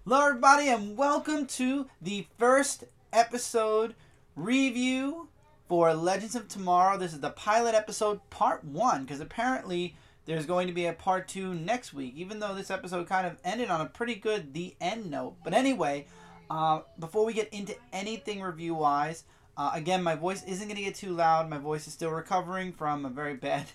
Hello, everybody, and welcome to the first episode review for Legends of Tomorrow. This is the pilot episode, part 1, because apparently there's going to be a part 2 next week, even though this episode kind of ended on a pretty good the end note. But anyway, before we get into anything review-wise, again, my voice isn't going to get too loud. My voice is still recovering from a very bad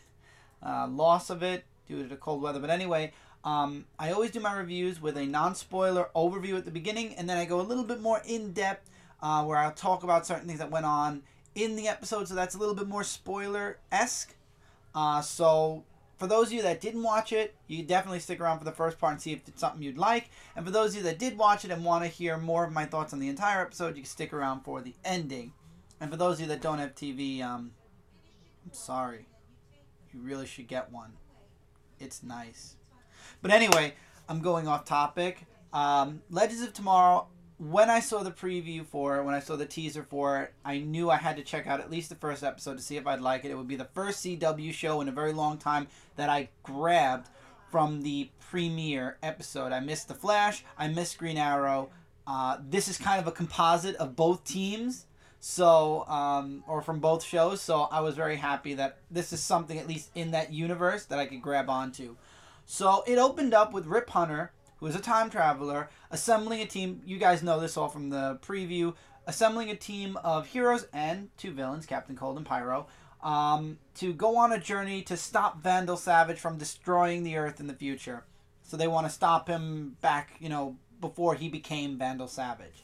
loss of it due to the cold weather. But anyway, I always do my reviews with a non-spoiler overview at the beginning, and then I go a little bit more in-depth where I'll talk about certain things that went on in the episode, so that's a little bit more spoiler-esque. So for those of you that didn't watch it, you definitely stick around for the first part and see if it's something you'd like. And for those of you that did watch it and want to hear more of my thoughts on the entire episode, you can stick around for the ending. And for those of you that don't have TV, I'm sorry. You really should get one. It's nice. But anyway, I'm going off topic. Legends of Tomorrow, when I saw the preview for it, when I saw the teaser for it, I knew I had to check out at least the first episode to see if I'd like it. It would be the first CW show in a very long time that I grabbed from the premiere episode. I missed The Flash. I missed Green Arrow. This is kind of a composite of both teams. So, or from both shows. So I was very happy that this is something, at least in that universe, that I could grab onto. So it opened up with Rip Hunter, who is a time traveler, assembling a team. You guys know this all from the preview. Assembling a team of heroes and 2 villains, Captain Cold and Pyro, to go on a journey to stop Vandal Savage from destroying the Earth in the future. So they want to stop him back, before he became Vandal Savage.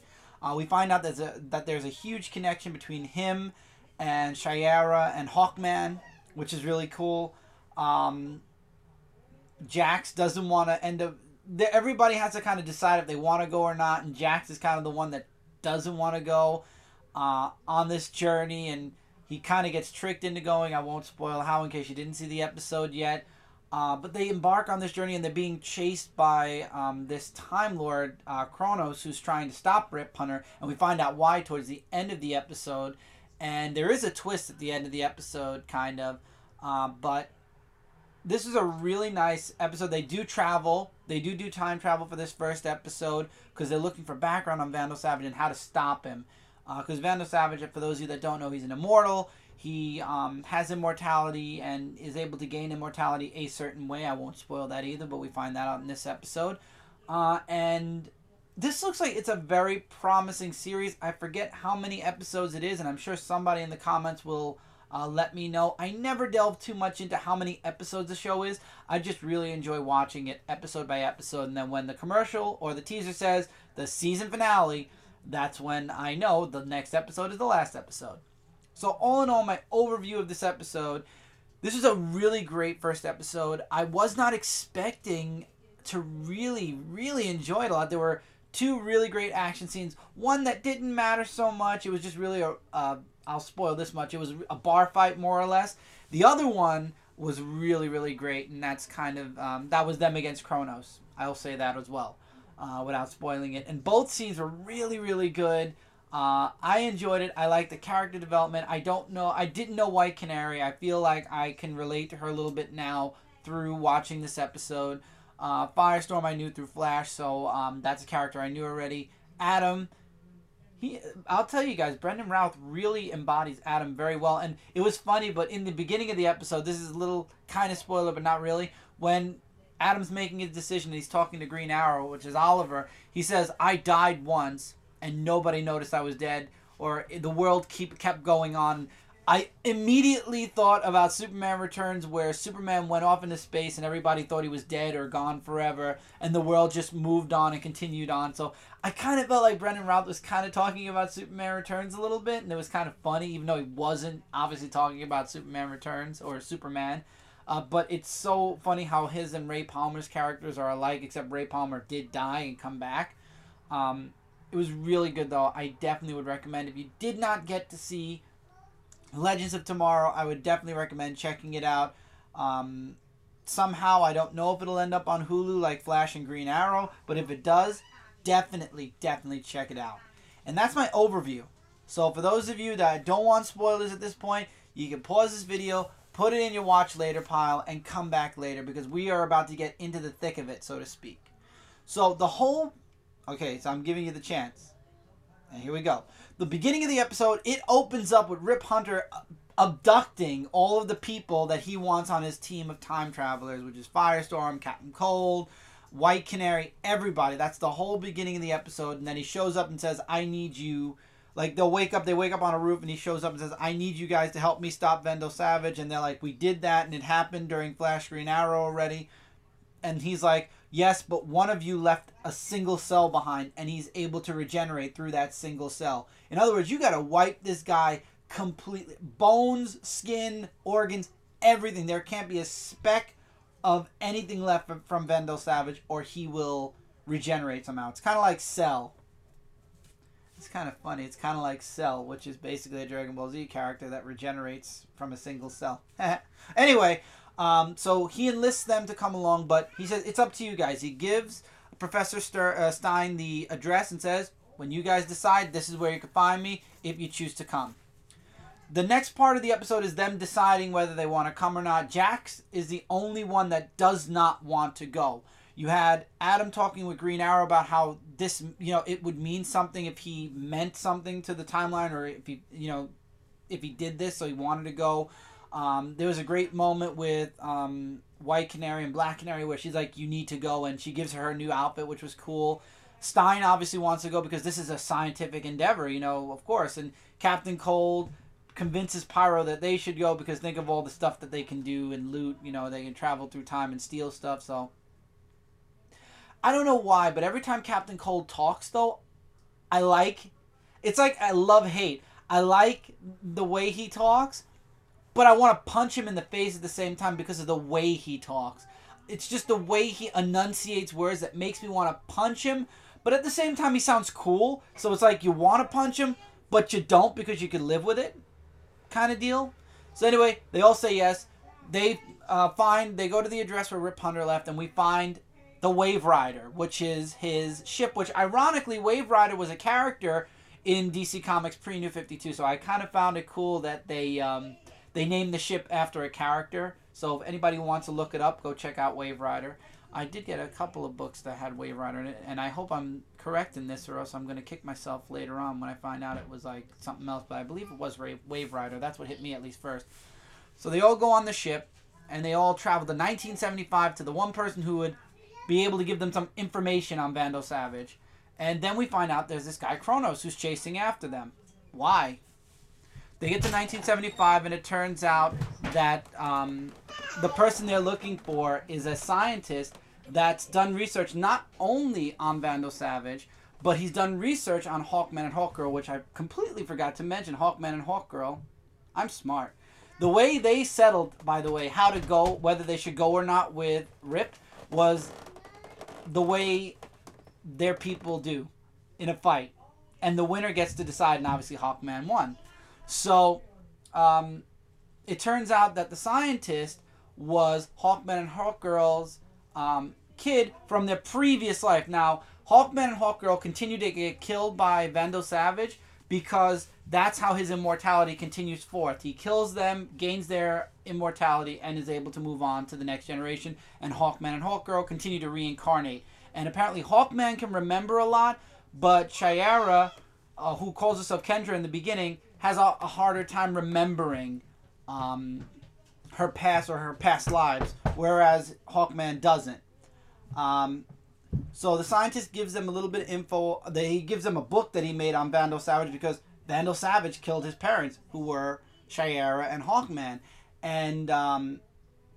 We find out that there's a huge connection between him and Shiera and Hawkman, which is really cool. Jax doesn't want to end up... Everybody has to kind of decide if they want to go or not, and Jax is kind of the one that doesn't want to go on this journey, and he kind of gets tricked into going. I won't spoil how in case you didn't see the episode yet. But they embark on this journey, and they're being chased by this Time Lord, Kronos, who's trying to stop Rip Hunter, and we find out why towards the end of the episode. And there is a twist at the end of the episode, kind of. But this is a really nice episode. They do travel. They do time travel for this first episode because they're looking for background on Vandal Savage and how to stop him. Because Vandal Savage, for those of you that don't know, he's an immortal. He has immortality and is able to gain immortality a certain way. I won't spoil that either, but we find that out in this episode. And this looks like it's a very promising series. I forget how many episodes it is, and I'm sure somebody in the comments will let me know. I never delve too much into how many episodes the show is. I just really enjoy watching it episode by episode, and then when the commercial or the teaser says the season finale, that's when I know the next episode is the last episode. So all in all, my overview of this episode, this was a really great first episode. I was not expecting to really, really enjoy it a lot. There were 2 really great action scenes. One that didn't matter so much. It was just really I'll spoil this much. It was a bar fight, more or less. The other one was really, really great, and that's kind of, that was them against Kronos. I'll say that as well, without spoiling it. And both scenes were really, really good. I enjoyed it. I liked the character development. I didn't know White Canary. I feel like I can relate to her a little bit now through watching this episode. Firestorm I knew through Flash, so that's a character I knew already. Adam, I'll tell you guys, Brendan Routh really embodies Adam very well. And it was funny, but in the beginning of the episode, this is a little kind of spoiler, but not really, when Adam's making his decision and he's talking to Green Arrow, which is Oliver, he says, "I died once and nobody noticed I was dead," or the world kept going on. I immediately thought about Superman Returns, where Superman went off into space and everybody thought he was dead or gone forever, and the world just moved on and continued on. So I kind of felt like Brendan Routh was kind of talking about Superman Returns a little bit, and it was kind of funny, even though he wasn't obviously talking about Superman Returns or Superman. But it's so funny how his and Ray Palmer's characters are alike, except Ray Palmer did die and come back. It was really good, though. I definitely would recommend. If you did not get to see Legends of Tomorrow, I would definitely recommend checking it out. Somehow, I don't know if it'll end up on Hulu like Flash and Green Arrow, but if it does, definitely check it out. And that's my overview. So for those of you that don't want spoilers at this point, you can pause this video, put it in your watch later pile, and come back later because we are about to get into the thick of it, so to speak. So the whole Okay, so I'm giving you the chance. And here we go. The beginning of the episode, it opens up with Rip Hunter abducting all of the people that he wants on his team of time travelers, which is Firestorm, Captain Cold, White Canary, everybody. That's the whole beginning of the episode. And then he shows up and says, I need you. Like, they wake up on a roof, and he shows up and says, I need you guys to help me stop Vendel Savage. And they're like, we did that, and it happened during Flash Green Arrow already. And he's like, yes, but one of you left a single cell behind, and he's able to regenerate through that single cell. In other words, you got to wipe this guy completely. Bones, skin, organs, everything. There can't be a speck of anything left from Vendel Savage, or he will regenerate somehow. It's kind of like Cell. It's kind of funny. It's kind of like Cell, which is basically a Dragon Ball Z character that regenerates from a single cell. Anyway, so he enlists them to come along, but he says, it's up to you guys. He gives Professor Stein the address and says, when you guys decide, this is where you can find me if you choose to come. The next part of the episode is them deciding whether they want to come or not. Jax is the only one that does not want to go. You had Adam talking with Green Arrow about how this, it would mean something if he meant something to the timeline, or if he, if he did this, so he wanted to go. There was a great moment with White Canary and Black Canary where she's like, you need to go, and she gives her new outfit, which was cool. Stein obviously wants to go because this is a scientific endeavor, of course. And Captain Cold convinces Pyro that they should go because think of all the stuff that they can do and loot. They can travel through time and steal stuff, so... I don't know why, but every time Captain Cold talks, though, it's like I love-hate. I like the way he talks, but I want to punch him in the face at the same time because of the way he talks. It's just the way he enunciates words that makes me want to punch him, but at the same time he sounds cool, so it's like you want to punch him, but you don't because you can live with it kind of deal. So anyway, they all say yes. They go to the address where Rip Hunter left, and we find the Wave Rider, which is his ship, which ironically, Wave Rider was a character in DC Comics pre-New 52, so I kind of found it cool that they named the ship after a character. So if anybody wants to look it up, go check out Wave Rider. I did get a couple of books that had Wave Rider in it, and I hope I'm correct in this, or else I'm going to kick myself later on when I find out it was like something else, but I believe it was Wave Rider. That's what hit me at least first. So they all go on the ship, and they all travel to 1975 to the one person who would be able to give them some information on Vandal Savage. And then we find out there's this guy, Kronos, who's chasing after them. Why? They get to 1975, and it turns out that the person they're looking for is a scientist that's done research not only on Vandal Savage, but he's done research on Hawkman and Hawkgirl, which I completely forgot to mention. Hawkman and Hawkgirl, I'm smart. The way they settled, by the way, how to go, whether they should go or not with Rip, was the way their people do in a fight. And the winner gets to decide, and obviously Hawkman won. So, it turns out that the scientist was Hawkman and Hawkgirl's kid from their previous life. Now, Hawkman and Hawkgirl continue to get killed by Vandal Savage because that's how his immortality continues forth. He kills them, gains their immortality, and is able to move on to the next generation. And Hawkman and Hawkgirl continue to reincarnate. And apparently Hawkman can remember a lot, but Shiera, who calls herself Kendra in the beginning, has a harder time remembering her past or her past lives, whereas Hawkman doesn't. So the scientist gives them a little bit of info. He gives them a book that he made on Vandal Savage because Vandal Savage killed his parents, who were Shiera and Hawkman. And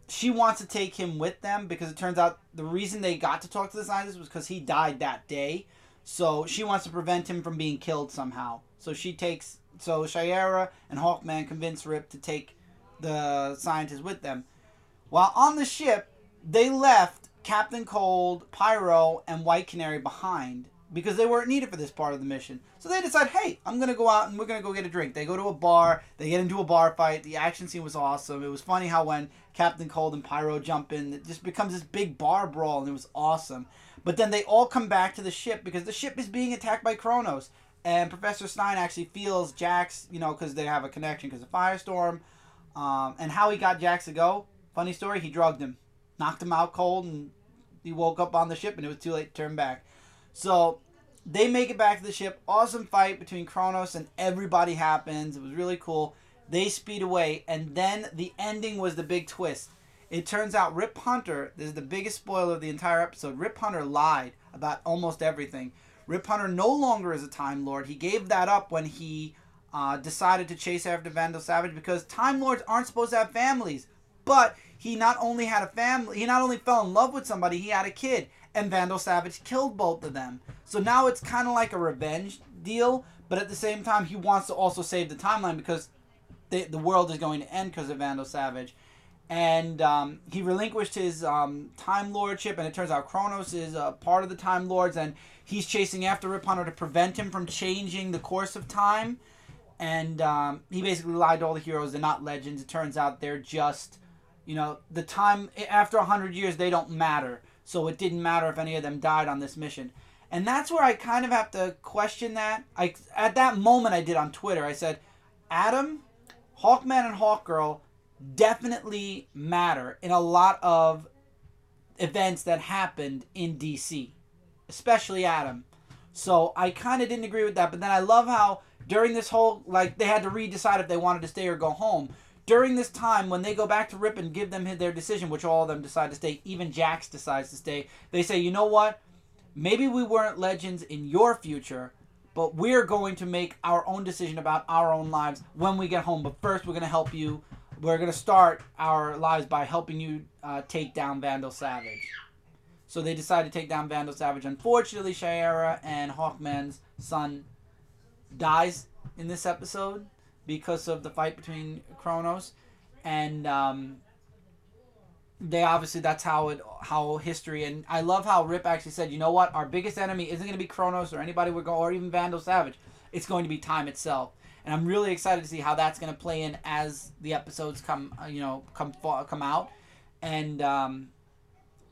she wants to take him with them because it turns out the reason they got to talk to the scientist was because he died that day. So she wants to prevent him from being killed somehow. So Shiera and Hawkman convince Rip to take the scientist with them. While on the ship, they left Captain Cold, Pyro, and White Canary behind because they weren't needed for this part of the mission. So they decide, hey, I'm going to go out and we're going to go get a drink. They go to a bar. They get into a bar fight. The action scene was awesome. It was funny how when Captain Cold and Pyro jump in, it just becomes this big bar brawl, and it was awesome. But then they all come back to the ship because the ship is being attacked by Kronos. And Professor Stein actually feels Jax, because they have a connection because of Firestorm. And how he got Jax to go, funny story, he drugged him. Knocked him out cold, and he woke up on the ship, and it was too late to turn back. So they make it back to the ship. Awesome fight between Kronos and everybody happens. It was really cool. They speed away, and then the ending was the big twist. It turns out Rip Hunter, this is the biggest spoiler of the entire episode, Rip Hunter lied about almost everything. Rip Hunter no longer is a Time Lord. He gave that up when he decided to chase after Vandal Savage, because Time Lords aren't supposed to have families. But he not only had a family, he not only fell in love with somebody, he had a kid. And Vandal Savage killed both of them. So now it's kind of like a revenge deal, but at the same time, he wants to also save the timeline because the world is going to end because of Vandal Savage. And he relinquished his Time Lordship, and it turns out Kronos is part of the Time Lords, and he's chasing after Rip Hunter to prevent him from changing the course of time. And he basically lied to all the heroes. They're not legends. It turns out they're just, the time, after 100 years, they don't matter. So it didn't matter if any of them died on this mission. And that's where I kind of have to question that. At that moment I did on Twitter, I said, Adam, Hawkman, and Hawkgirl definitely matter in a lot of events that happened in DC. Especially Adam. So I kind of didn't agree with that. But then I love how during this whole, they had to re-decide if they wanted to stay or go home. During this time, when they go back to Rip and give them their decision, which all of them decide to stay, even Jax decides to stay, they say, you know what? Maybe we weren't legends in your future, but we're going to make our own decision about our own lives when we get home. But first, we're going to help you. We're going to start our lives by helping you take down Vandal Savage. So they decide to take down Vandal Savage. Unfortunately, Shiera and Hawkman's son dies in this episode because of the fight between Kronos, and they obviously, that's how history, and I love how Rip actually said, you know what, our biggest enemy isn't going to be Kronos or anybody we're going, or even Vandal Savage. It's going to be time itself, and I'm really excited to see how that's going to play in as the episodes come out, and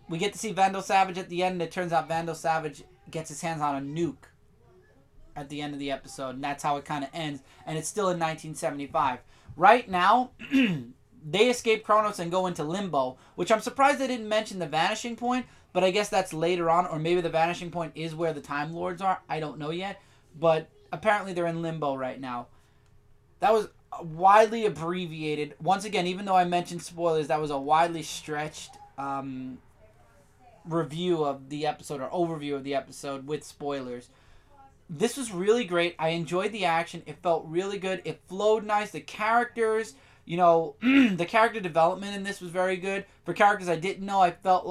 we get to see Vandal Savage at the end, and it turns out Vandal Savage gets his hands on a nuke at the end of the episode, and that's how it kind of ends, and it's still in 1975. Right now, they escape Kronos and go into limbo, which I'm surprised they didn't mention the vanishing point, but I guess that's later on, or maybe the vanishing point is where the Time Lords are. I don't know yet, but apparently they're in limbo right now. That was widely abbreviated. Once again, even though I mentioned spoilers, that was a widely stretched review of the episode, or overview of the episode with spoilers. This was really great. I enjoyed the action. It felt really good. It flowed nice. The characters, the character development in this was very good. For characters I didn't know, I felt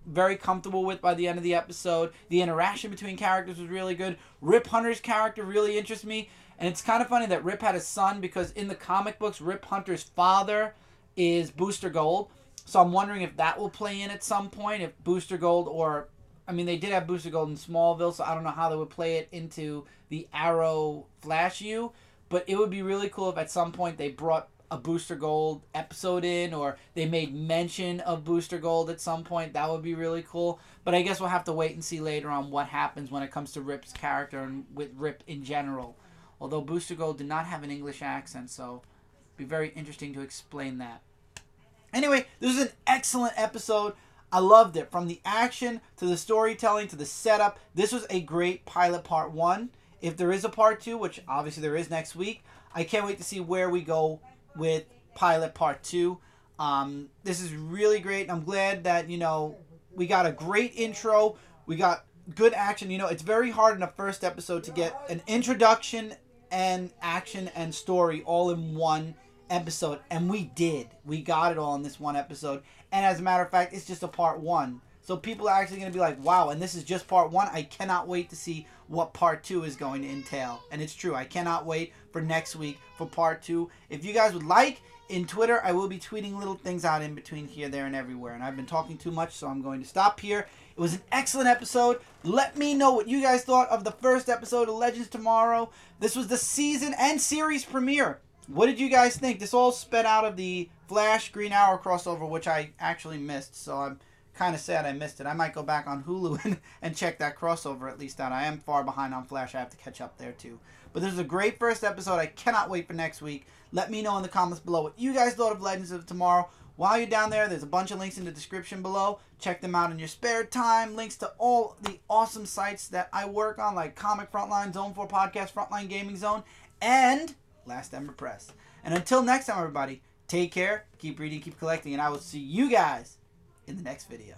very comfortable with by the end of the episode. The interaction between characters was really good. Rip Hunter's character really interests me. And it's kind of funny that Rip had a son, because in the comic books, Rip Hunter's father is Booster Gold. So I'm wondering if that will play in at some point. If Booster Gold, or they did have Booster Gold in Smallville, so I don't know how they would play it into the Arrow Flash U. But it would be really cool if at some point they brought a Booster Gold episode in, or they made mention of Booster Gold at some point. That would be really cool. But I guess we'll have to wait and see later on what happens when it comes to Rip's character and with Rip in general. Although Booster Gold did not have an English accent, so it'd be very interesting to explain that. Anyway, this was an excellent episode. I loved it. From the action to the storytelling to the setup, this was a great pilot part 1. If there is a part 2, which obviously there is next week, I can't wait to see where we go with pilot part 2. This is really great. I'm glad that, we got a great intro. We got good action. It's very hard in a first episode to get an introduction and action and story all in one episode, and we did. We got it all in this one episode, and as a matter of fact, it's just a part 1. So people are actually going to be like, wow, and this is just part 1. I cannot wait to see what part 2 is going to entail. And it's true. I cannot wait for next week for part 2. If you guys would like, in Twitter, I will be tweeting little things out in between here, there, and everywhere. And I've been talking too much, so I'm going to stop here. It was an excellent episode. Let me know what you guys thought of the first episode of Legends Tomorrow. This was the season and series premiere. What did you guys think? This all sped out of the Flash Green Arrow crossover, which I actually missed, so I'm kind of sad I missed it. I might go back on Hulu and check that crossover at least out. I am far behind on Flash. I have to catch up there too. But this is a great first episode. I cannot wait for next week. Let me know in the comments below what you guys thought of Legends of Tomorrow. While you're down there, there's a bunch of links in the description below. Check them out in your spare time. Links to all the awesome sites that I work on, like Comic Frontline, Zone 4 Podcast, Frontline Gaming Zone, and Last Ember Press. And until next time, everybody, take care, keep reading, keep collecting, and I will see you guys in the next video.